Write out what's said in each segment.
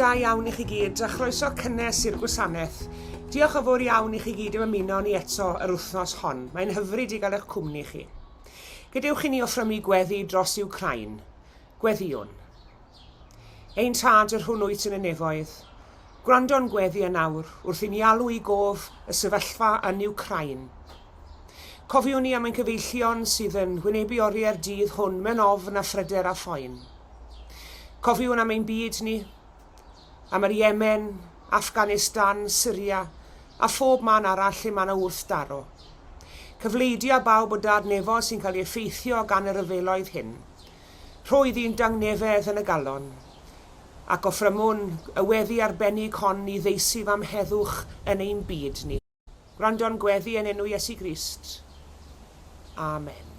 da iawn i chi gyd a chroeso cynnes i'r gwasanaeth. Diolch yn fawr iawn i chi gyd am ymuno ni eto yr wythnos hon. Mae'n hyfryd i gael eich cwmni chi. Gadewch i ni offrymu gweddi dros Wcrain. Gweddiwn. Ein tad yr hwn wyt yn y nefoedd. Gwrando'n gweddi yn awr wrth i ni alw i gof y sefyllfa yn Wcrain. Cofiwn ni am ein cyfeillion sydd yn wynebu oriau'r dydd hwn mewn ofn a phryder a phoen. Cofiwn am ein byd ni, am yr Iemen, Afghanistan, Syria a phob man arall lle mae yna wrthdaro. Cyfleidio a bawb o dad nefo sy'n cael ei effeithio gan yr yfeloedd hyn. Rhoedd i'n dangnefedd yn y galon, ac offrymwn y weddi arbennig hon i ddeisif am heddwch yn ein byd ni. Gwrando'n gweddi yn enw Iesu Grist. Amen.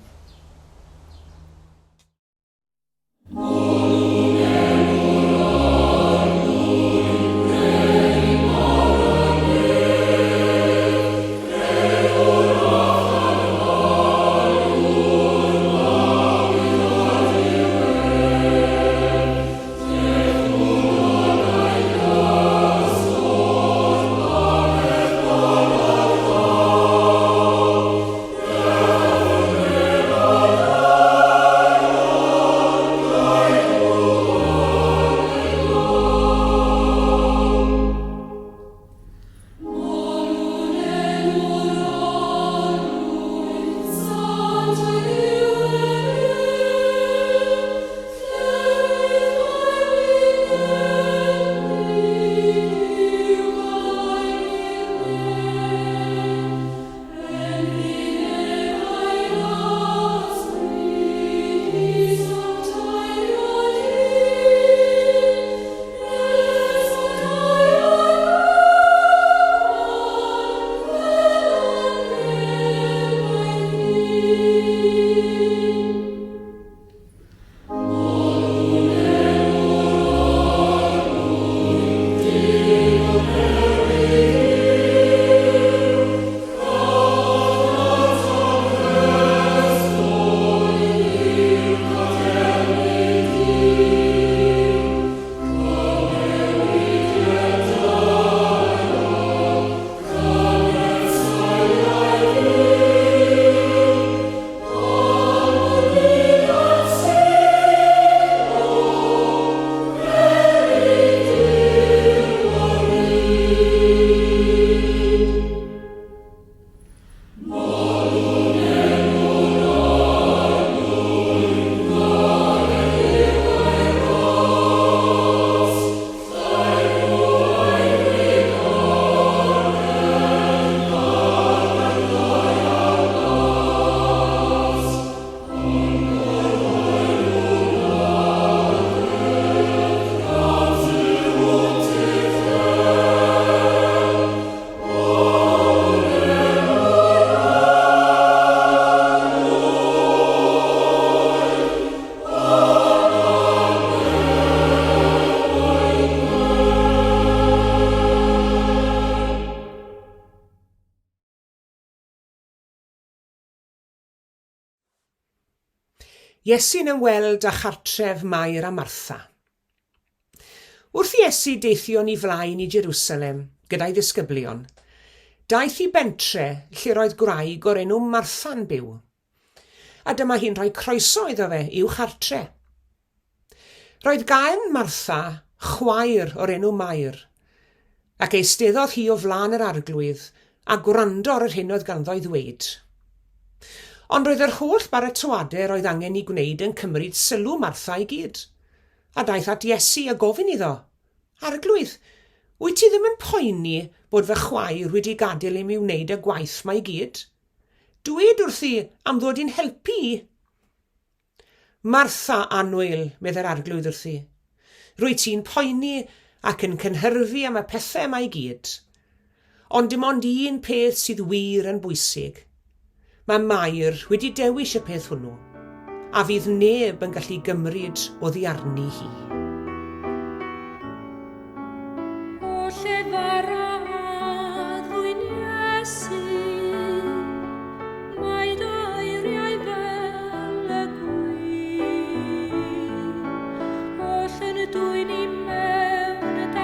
Iesu'n ymweld â chartref Mair a Martha. Wrth i Iesu deithio ni flaen i Jerusalem gyda'i ddisgyblion, daeth i bentre lle roedd gwraig o'r enw Martha'n byw, a dyma hi'n rhoi croeso iddo fe i'w chartre. Roedd gael Martha chwaer o'r enw Mair, ac eisteddodd hi o flaen yr arglwydd a gwrando ar yr hyn oedd ganddo i ddweud. Ond roedd yr holl baratoadau roedd angen i gwneud yn cymryd sylw Martha i gyd, a daeth at Iesu a gofyn iddo, Arglwydd, wyt ti ddim yn poeni bod fy chwaer wedi gadael i mi wneud y gwaith mae i gyd? Dwed wrthi am ddod i'n helpu i. Martha annwyl, medda'r arglwydd wrthi, rwy ti'n poeni ac yn cynhyrfu am y pethau mae i gyd. Ond dim ond un peth sydd wir yn bwysig. Mae Mair wedi dewis y peth hwnnw, a fydd neb yn gallu gymryd oddi arni hi. O llefara ddwyn Iesu, mae dy eiriau fel y gwyn. Oll yn dwyn i mewn y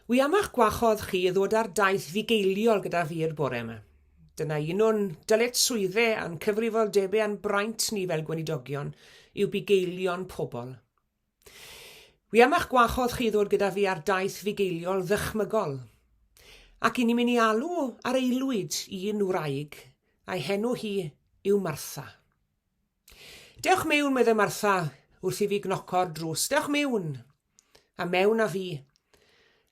Wi am eich gwachodd chi ddod ar daith fugeiliol gyda fi i'r bore yma. Dyna un o'n dyled swyddau a'n cyfrifoldebau a'n braint ni fel gweinidogion yw bugeilion pobl. Wi am eich gwachodd chi ddod gyda fi ar daith fugeiliol ddychmygol. Ac i ni mynd i alw ar aelwyd un wraig a'i henw hi yw Martha. Dewch mewn, medde Martha, wrth i fi gnoco'r drws. Dewch mewn, a mewn a fi.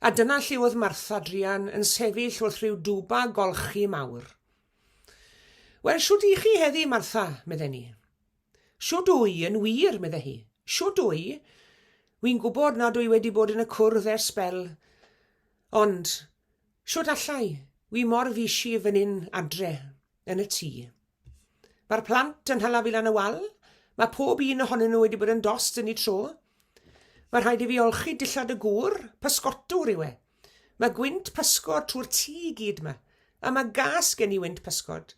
A dyna lle oedd Martha druan yn sefyll wrth rhyw dwba golchi mawr. Wel, siwt i chi heddi, Martha, medde ni. Siwt wy yn wir, medde hi. Siwt wy, wy'n gwybod nad wy wedi bod yn y cwrdd ers spel. Ond, siwt allai, wy mor fisi fan hyn adre, yn y tŷ. Mae'r plant yn hala fi lan y wal. Mae pob un ohonyn nhw wedi bod yn dost yn ei tro. Mae rhaid i fi olchi dillad y gŵr, pysgotw rhywe. Mae gwynt pysgod trwy'r tŷ i gyd yma, a mae gas gen i wynt pysgod.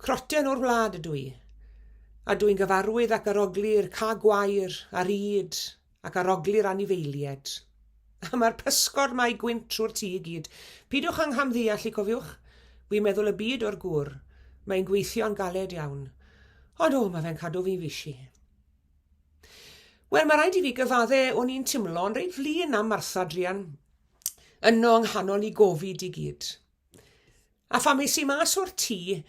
Croten o'r wlad ydw i, a dwi'n gyfarwydd ac arogli'r ca gwair, a'r yd, ac arogli'r anifeilied. A mae'r pysgod mae gwynt trwy'r tŷ i gyd. Pidwch anghamddeall i cofiwch, wi'n meddwl y byd o'r gŵr. Mae'n gweithio'n galed iawn. Ond mae fe'n cadw fi'n fisi. Wel, mae rhaid i fi gyfaddau o'n i'n timlo'n reit flin am Martha druan, yno yng nghanol i gofid i gyd. A pham es i mas o'r tŷ,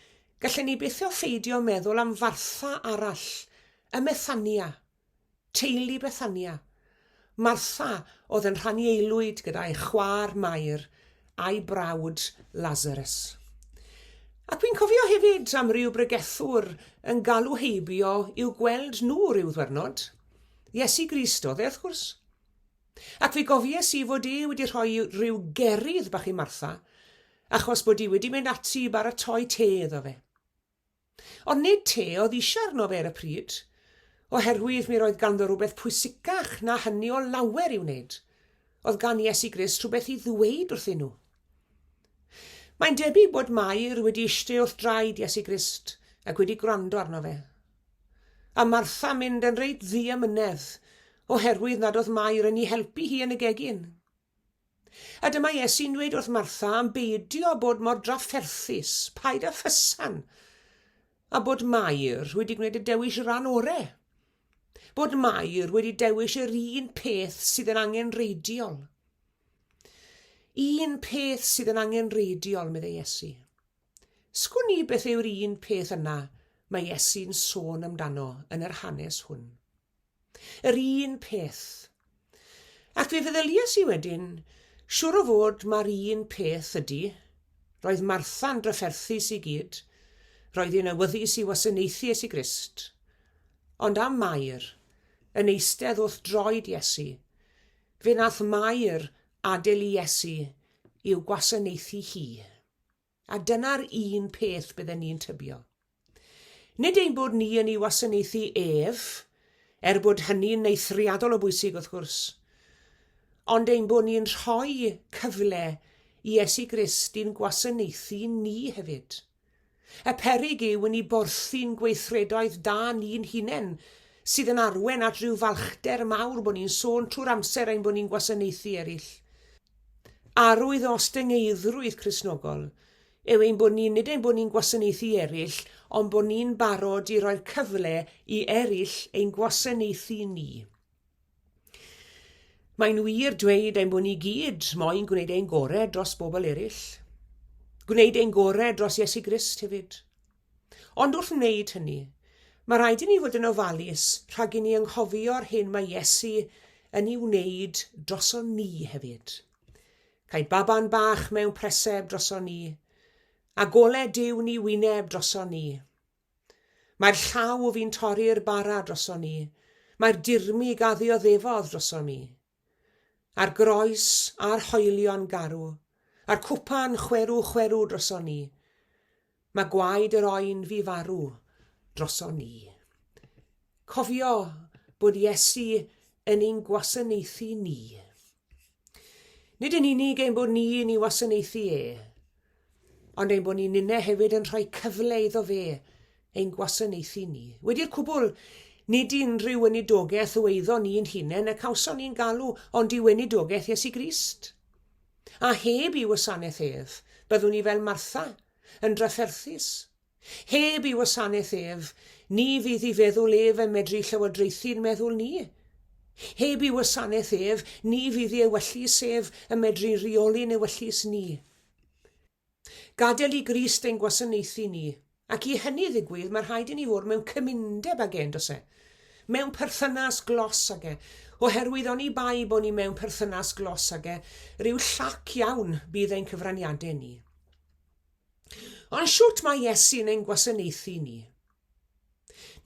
gallen ni byth o ffeidio meddwl am Fartha arall, y Methania, teulu Bethania. Martha oedd yn rhannu aelwyd gyda'i chwaer Mair a'i brawd Lazarus. Ac dwi'n cofio hefyd am ryw bregethwr yn galw heibio i'w gweld nhw ryw ddwyrnod. Iesu Grist oedd wrth gwrs. Ac fi gofies i fod wedi rhoi ryw gerydd bach i Martha, achos bod wedi mynd ati i baratoi te iddo fe. Ond nid te oedd eisiau arno fe ar y pryd, oherwydd mi roedd ganddo rhywbeth pwysicach na hynny o lawer i'w wneud. Oedd gan Iesu Grist rhywbeth i ddweud wrthyn nhw. Mae'n debyg bod Mair wedi eistedd wrth draed Iesu Grist ac wedi gwrando arno fe. A Martha mynd yn reit ddiamynedd oherwydd nad oedd Mair yn ei helpu hi yn y gegin. A dyma Iesu'n dweud wrth Martha am beidio bod mor drafferthus, paid â ffysan, a bod Mair wedi gwneud y dewis rhan orau. Bod Mair wedi dewis yr un peth sydd yn angenreidiol. Un peth sydd yn angenreidiol, medde Iesu. Sgwn ni beth yw'r un peth yna mae Iesu'n sôn amdano yn yr hanes hwn. Yr un peth. Ac fe feddyliais i wedyn, siŵr o fod mae'r un peth ydy. Roedd Martha'n drafferthus i gyd. Roedd hi'n awyddus i wasanaethu Iesu Grist. Ond am Mair, yn eistedd wrth droed Iesu, fe nath Mair adael i Iesu i'w gwasanaethu hi. A dyna'r un peth bydden ni'n tybio. Nid ein bod ni yn ei wasanaethu ef, bod hynny'n eithriadol o bwysig wrth gwrs, ond ein bod ni'n rhoi cyfle i Iesu Grist i'n gwasanaethu ni hefyd. Y peryg yw yn ei borthu'n gweithredoedd da ni'n hunain, sydd yn arwen at rhyw falchder mawr bod ni'n sôn trwy'r amser ein bod ni'n gwasanaethu eraill. Arwydd o ostyngeidhrwydd Cristnogol yw ein bod ni'n nid ein bod ni'n gwasanaethu eraill, ond bod ni'n barod i roi'r cyfle i eraill ein gwasanaethu ni. Mae'n wir dweud ein bod ni gyd moyn gwneud ein gorau dros bobl eraill. Gwneud ein gorau dros Iesu Grist hefyd. Ond wrth wneud hynny, mae rhaid i ni fod yn ofalus rhag i ni anghofio'r hyn mae Iesu yn ei wneud droson ni hefyd. Caid baban bach mewn preseb droson ni, a golau Duw ni wyneb droson ni. Mae'r llaw fi'n torri'r bara droson ni, mae'r dirmi gaddi o ddefodd droson ni. A'r groes a'r hoelion garw, a'r cwpan chwerw droson ni. Mae gwaed yr oen fi farw droson ni. Cofio bod Iesu yn ein gwasanaethu ni. Nid yn unig ein bod ni yn ei wasanaethu ond ein bod ni'n unne hefyd yn rhoi cyfle iddo fe ein gwasanaethu ni. Wedi'r cwbl, nid unrhyw weinidogaeth o eiddo ni'n hunain y cawson ni'n galw, ond i weinidogaeth Iesu Grist. A heb i wasanaeth ef, byddwn ni fel Martha, yn drafferthus. Heb i wasanaeth ef, ni fydd i feddwl ef yn medru llywodraethu'n meddwl ni. Heb i wasanaeth ef, ni fydd i ewyllus ef yn medru reoli'n ewyllus ni. Gadael i Grist ein gwasanaethu ni, ac i hynny ddigwydd mae rhaid i ni fod mewn cymundeb ag dos e, mewn perthynas glos ag e, oherwydd oni bai bod ni mewn perthynas glos ag e, rhyw llac iawn bydd ein cyfraniadau ni. Ond siwt mae Iesu'n ein gwasanaethu ni?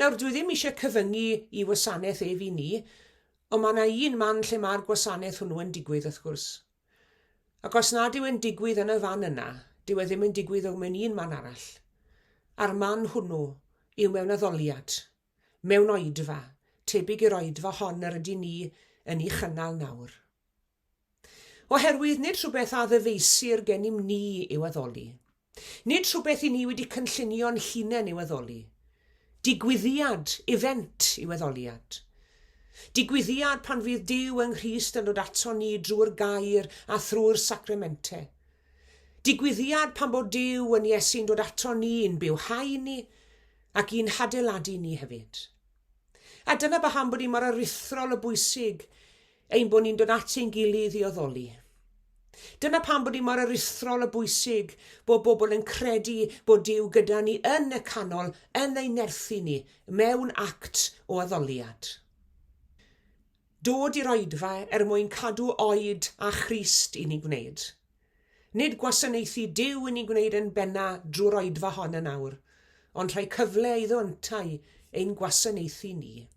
Nawr, dwi ddim eisiau cyfyngu i wasanaeth ef i ni, ond mae yna un man lle mae'r gwasanaeth hwnnw yn digwydd wrth gwrs. Ac os nad yw e'n digwydd yn y fan yna, dyw e ddim yn digwydd mewn un man arall. A'r man hwnnw yw mewn addoliad, mewn oedfa, tebyg i'r oedfa hon yr ydy ni yn ei chynnal nawr. Oherwydd nid rhywbeth a ddyfeisir gennym ni i'w addoli. Nid rhywbeth i ni wedi cynllunio'n hunain i'w addoli. Digwyddiad, event i'w addoliad. Digwyddiad pan fydd Duw yng Nghrist yn dod ato ni drwy'r gair a thrwy'r sacramentau. Digwyddiad pan bod Duw yn Iesu'n dod ato ni yn bywhau ni ac i'n hadeiladu ni hefyd. A dyna pam bod ni mor aruthrol o bwysig ein bod ni'n dod at ein gilydd i addoli. Dyna pam bod ni mor aruthrol o bwysig bod bobl yn credu bod Duw gyda ni yn y canol, yn ei nerthu ni, mewn act o addoliad. Dod i'r oedfa mwyn cadw oed a Christ i ni gwneud. Nid gwasanaethu Duw yn ei gwneud yn benna drwy'r oedfa hon yn awr, ond rhai cyfle iddo yntau ein gwasanaethu ni.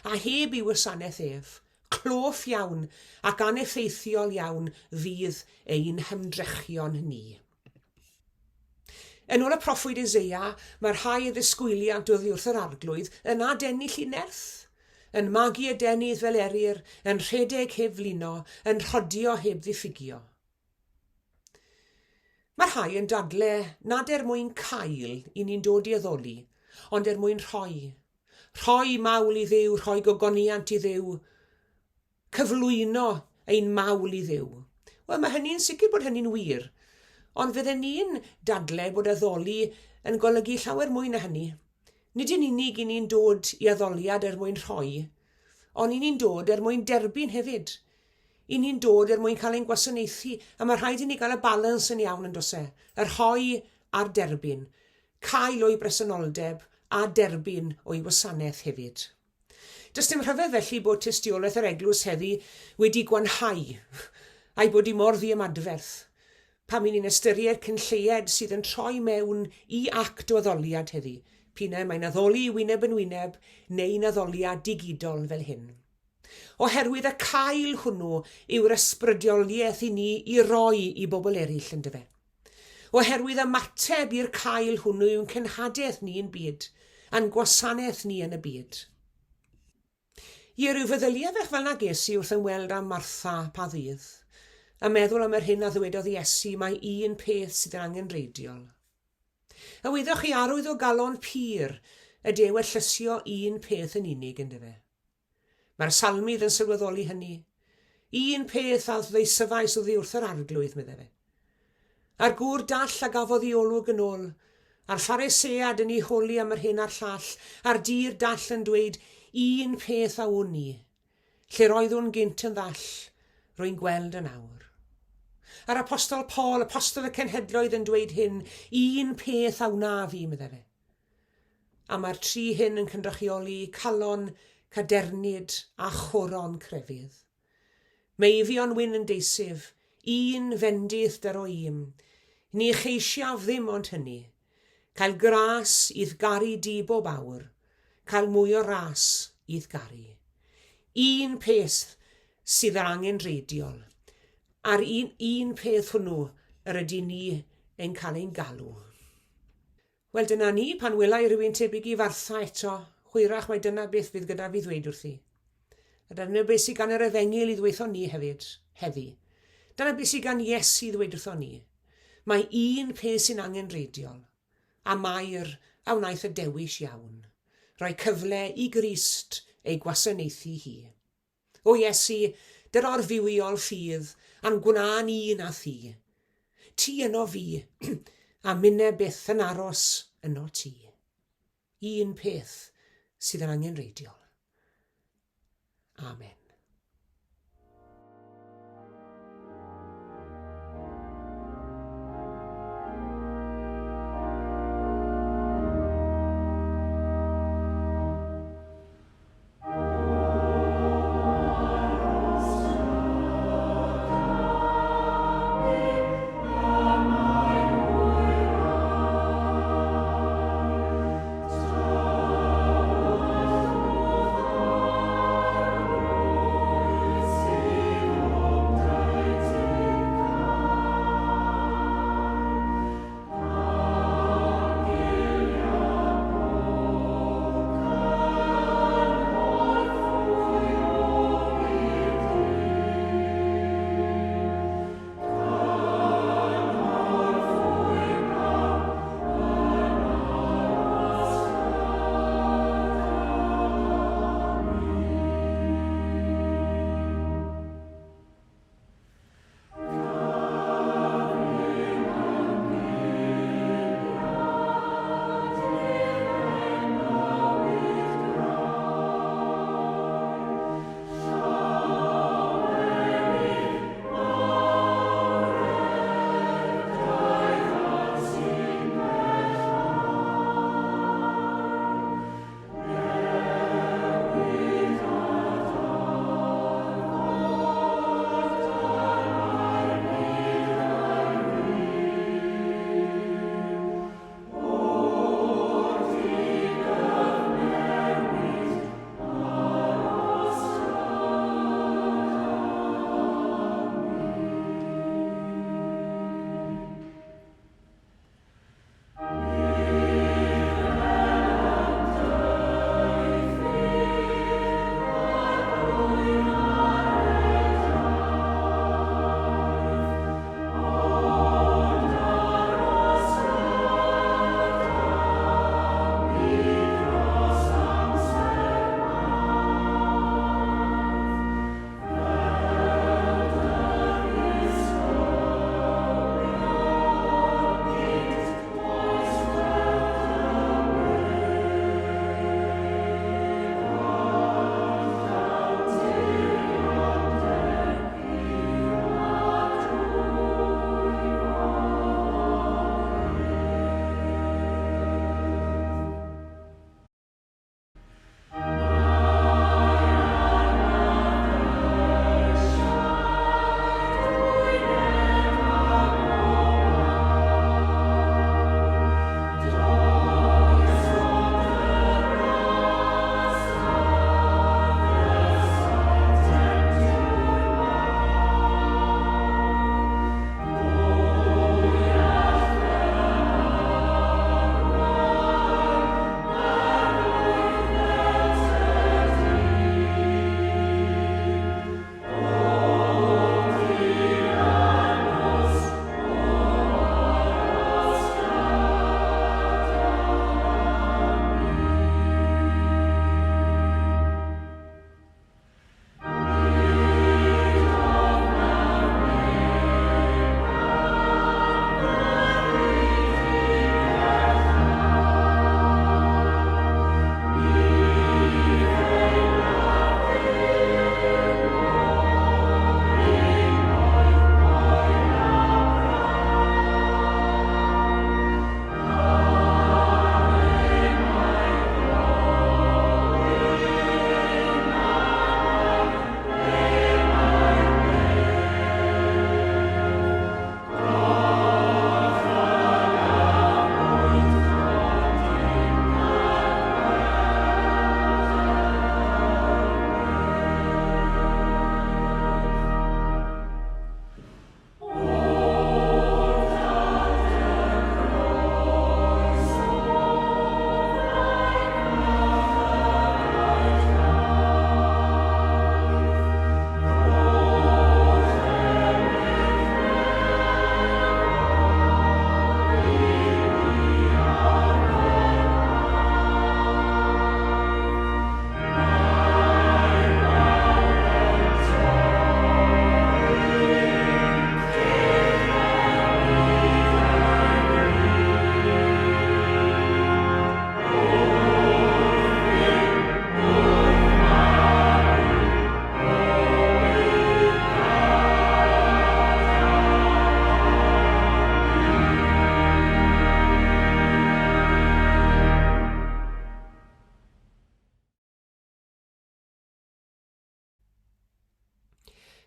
A heb i wasanaeth ef, cloff iawn ac aneffeithiol iawn fydd ein hymdrechion ni. Yn ôl y proffwyd Eseia, mae rhai ddisgwyliad oddi wrth yr arglwydd yn adennill i nerth, yn magu y denydd fel erir, yn rhedeg heb flino, yn rhodio heb ddiffugio. Mae rhai yn dadle nad mwyn cael i ni'n dod i addoli, ond mwyn rhoi. Rhoi mawl i Dduw, rhoi gogoniant i Dduw, cyflwyno ein mawl i Dduw. Wel, mae hynny'n sicr bod hynny'n wir, ond fydden ni'n dadle bod addoli yn golygu llawer mwy na hynny. Nid yn unig i ni'n dod i addoliad mwyn rhoi, ond i ni'n dod mwyn derbyn hefyd. I ni'n dod mwyn cael ein gwasanaethu, a mae rhaid i ni gael y balans yn iawn yn dos e. Yr rhoi a'r derbyn, cael o'i bresenoldeb a derbyn o'i wasanaeth hefyd. Does dim rhyfedd felly bod tystiolaeth yr eglwys heddi wedi gwanhau, a'i bod i mor ddiamadferth, pam i ni'n ystyried cynlleied sydd yn troi mewn i act o addoliad heddi, p'un mae'n addoli wyneb yn wyneb neu'n addoliad digidol fel hyn. Oherwydd y cael hwnnw yw'r ysbrydoliaeth i ni i roi i bobl eraill yn dyfe. Oherwydd ymateb i'r cael hwnnw yw'n cenhadaeth ni yn byd, a'n gwasanaeth ni yn y byd. I ryw feddylia fech fel na Iesu wrth ymweld â Martha pa ddydd, a meddwl am yr hyn a ddwedodd Iesu mae un peth sydd yn angenreidiol. A wyddwch chi arwydd o galon pur y dew llysio un peth yn unig yn dyfe. Mae'r salmydd yn sylweddoli hynny. Un peth a ddeisyfais oddi wrth yr arglwydd, medde fe. A'r gŵr dall a gafodd ei olwg yn ôl, a'r Pharisëad yn ei holi am yr hyn a'r llall, a'r dir dall yn dweud, un peth a wn i, lle roeddwn gynt yn ddall, rwy'n gweld yn awr. A'r apostol Paul, apostol y cenhedloedd yn dweud hyn, un peth a wna fi, medde fe. A mae'r tri hyn yn cynrychioli calon, cadernid a choron crefydd. Meifion wyn yn deisif, un fendydd dar o im, ni cheisiaf ddim ond hynny, cael gras idd garu di bob awr, cael mwy o ras idd garu. Un peth sydd yr angenreidiol, a'r un peth hwnnw yr ydy ni yn cael ein galw. Wel, dyna ni pan welai rhywun tebyg i Fartha eto, hwyrach mae dyna beth fydd gyda fi ddweud wrthi. A dyna beth sydd gan yr efengil i ddweithio ni hefyd, heddi. Dyna beth sydd gan Iesu i ddweud wrtho ni. Mae un peth sy'n angenreidiol, a mae'r a wnaeth y dewis iawn. Rhoi cyfle i Grist ei gwasanaethu hi. O Iesu, Dyro'r fywiol ffydd, a'n gwna'n un a thi. Ti yno fi, a minne byth yn aros yno ti. Un peth sydd yn angenreidiol. Amen.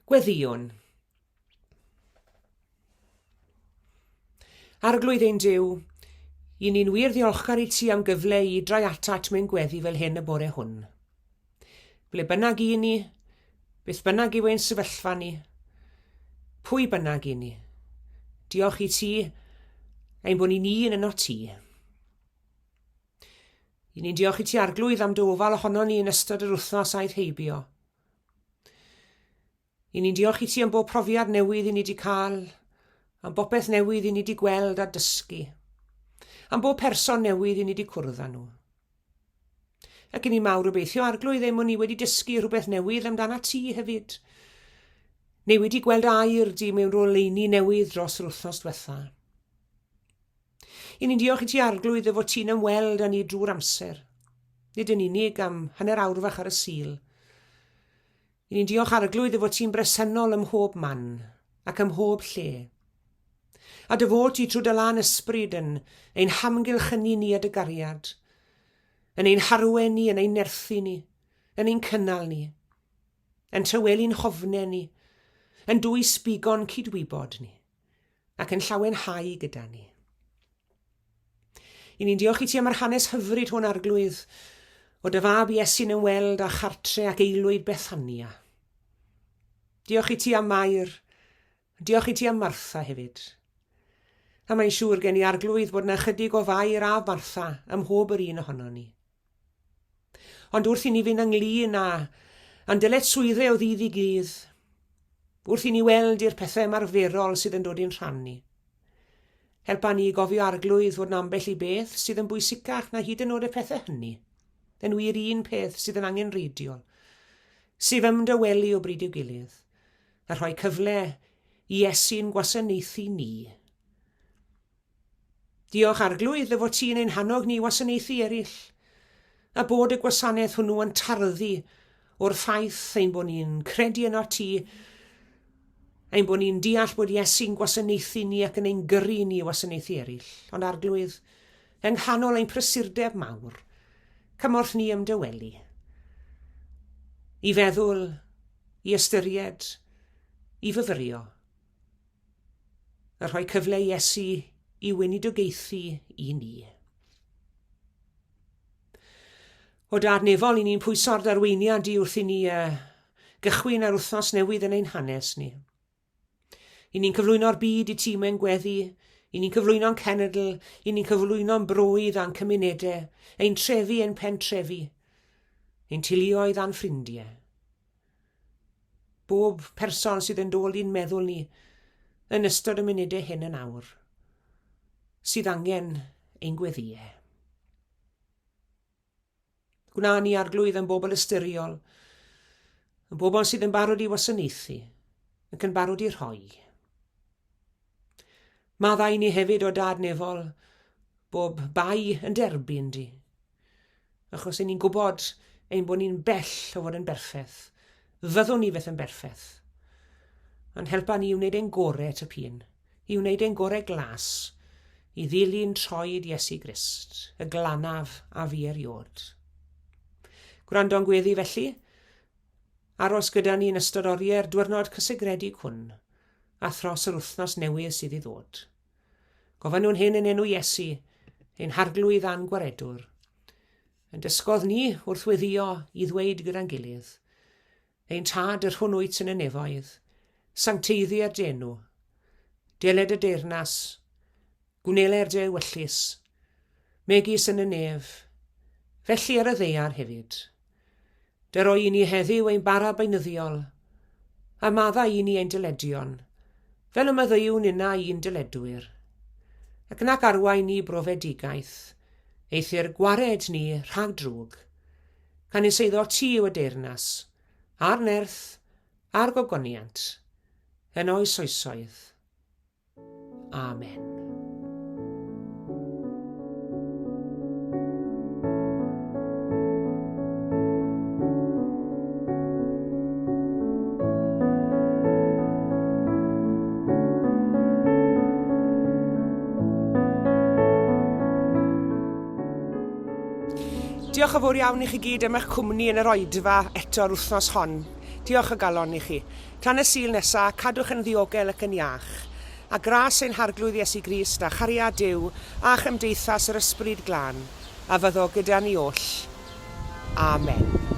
Gweddiwn. Arglwydd ein Duw, i ni'n wir ddiolchgar i ti am gyfle i droi atat mewn gweddi fel hyn y bore hwn. Ble bynnag i ni, beth bynnag yw ein sefyllfa ni, pwy bynnag i ni. Diolch i ti ein bod ni'n un yno ti. I ni'n diolch i ti Arglwydd am dy ofal ohono ni yn ystod yr wythnos aeth heibio. I ni'n diolch i ti am bob profiad newydd i ni wedi cael, am bopeth newydd i ni wedi gweld a dysgu, am bob person newydd i ni wedi cwrdd â nhw. Ac i ni mawr obeithio Arglwydd ein bod ni wedi dysgu rhywbeth newydd amdana ti hefyd, neu wedi gweld air di mewn roleini newydd dros yr wythnos diwetha. I ni'n diolch i ti Arglwydd fod ti'n ymweld â ni drwy'r amser, nid yn unig am hanner awr fach ar y sul. I ni'n diolch Arglwydd fod ti'n bresennol ym mhob man ac ym mhob lle. A dy fod ti trwy dy lan ysbryd yn ein hamgylchynu ni a dy gariad, yn ein harwen ni, yn ein nerthu ni, yn ein cynnal ni, yn tywelu'n hofnau ni, yn dwys bigon cydwybod ni, ac yn llawenhau gyda ni. I ni'n diolch i ti am yr hanes hyfryd hwn Arglwydd, o dy fab Iesu'n ymweld â chartre ac eilwyd Bethania. Diolch i ti am Mair, diolch i ti am Martha hefyd. A mae'n siŵr gen i Arglwydd bod yna chydig o Fair a Martha ym mhob yr un ohono ni. Ond wrth i ni fynd ynglyn a'n dyled swyddau o ddydd i gydd, wrth i ni weld i'r pethau marferol sydd yn dod i'n rhannu. Helpa ni gofio Arglwydd fod yn ambell i beth sydd yn bwysicach na hyd yn oed y pethau hynny. Yn wir un peth sydd yn angenrheidiol, sef ymdywelu o bryd i'w gilydd, a rhoi cyfle i Iesu'n gwasanaethu ni. Diolch Arglwydd fod ti'n ein hannog ni wasanaethu eraill, a bod y gwasanaeth hwnnw yn tarddu o'r ffaith ein bod ni'n credu yno ti, ein bod ni'n deall bod Iesu'n gwasanaethu ni ac yn ein gyrru ni wasanaethu eraill. Ond Arglwydd, yng nghanol ein prysurdeb mawr, cymorth ni ymdywelu. I feddwl, i ystyried, i fyfyrio. A rhoi cyfle i Iesu i weinidogaethu i ni. O dadnefol, i ni'n pwyso'r darweiniad i wrth i ni gychwyn ar wythnos newydd yn ein hanes ni. I ni'n cyflwyno'r byd i ti mewn gweddi, i ni'n cyflwyno'n cenedl, i ni'n cyflwyno'n brwydd a'n cymunedau, ein trefi ein pentrefi, ein teuluoedd a'n ffrindiau. Bob person sydd yn dod i'n meddwl ni yn ystod y munudau hyn yn awr, sydd angen ein gweddiau. Gwna ni Arglwydd yn bobl ystyrriol, yn bobl sydd yn barod i wasanaethu, ac yn barod i rhoi. Maddau ni hefyd o dadnefol bob bai yn derbyn di, achos ni'n gwybod ein bod ni'n bell o fod yn berffeth. Fyddwn ni beth yn berffeth. Ond helpa ni i wneud ein gorau at y pun, i wneud ein gorau glas, i ddilyn troed Iesu Grist, y glanaf a fi eriod. Gwrando'n gweddi felly, aros gyda ni yn ystod oriau'r diwrnod cysegredig hwn, a thros yr wythnos newydd sydd i ddod. Gofyn nhw'n hyn yn enw Iesu, ein harglwydd a'n gwaredwr. Yn dysgodd ni wrth weddio i ddweud gyda'n gilydd, ein tad yr hwnnwyt yn y nefoedd, sancteiddiau'r denw, deled y deyrnas, gwnelau'r de wyllus, megis yn y nef, felly ar y ddeiar hefyd. Dy roi i ni heddiw ein bara beunyddiol, a madda i ni ein dyledion, fel y meddywn yna i'n dyledwyr. Ac nac arwain ni brofedigaeth, eithir gwared ni rhag drwg, can i seiddo ti yw y deyrnas, a'r nerth, a'r gogoniant, yn oes oesoedd. Amen. Diolch yn fawr iawn i chi gyd am eich cwmni yn yr oedfa eto'r wythnos hon. Diolch o galon i chi. Tan y sul nesaf, cadwch yn ddiogel ac yn iach. A gras ein harglwydd Iesu Grist a chariad Duw a chymdeithas yr ysbryd glân, a fyddo gyda ni oll. Amen.